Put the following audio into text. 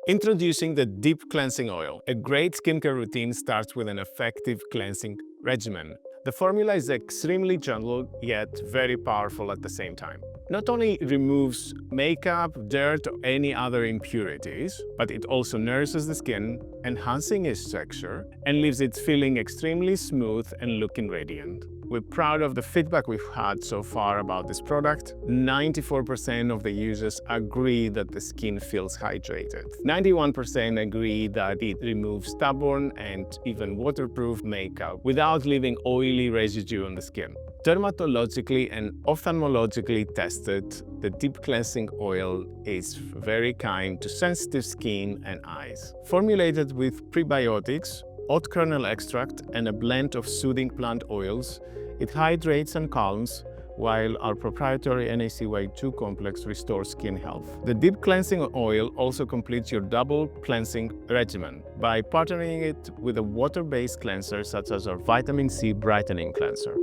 Introducing the Deep Cleansing Oil. A great skincare routine starts with an effective cleansing regimen. The formula is extremely gentle yet very powerful at the same time. Not only removes makeup, dirt, or any other impurities, but it also nourishes the skin, enhancing its texture, and leaves it feeling extremely smooth and looking radiant. We're proud of the feedback we've had so far about this product. 94% of the users agree that the skin feels hydrated. 91% agree that it removes stubborn and even waterproof makeup without leaving oily residue on the skin. Dermatologically and ophthalmologically tested, the Deep Cleansing Oil is very kind to sensitive skin and eyes. Formulated with prebiotics, oat kernel extract, and a blend of soothing plant oils, it hydrates and calms, while our proprietary NAC Y2 complex restores skin health. The Deep Cleansing Oil also completes your double cleansing regimen by partnering it with a water-based cleanser such as our Vitamin C Brightening Cleanser.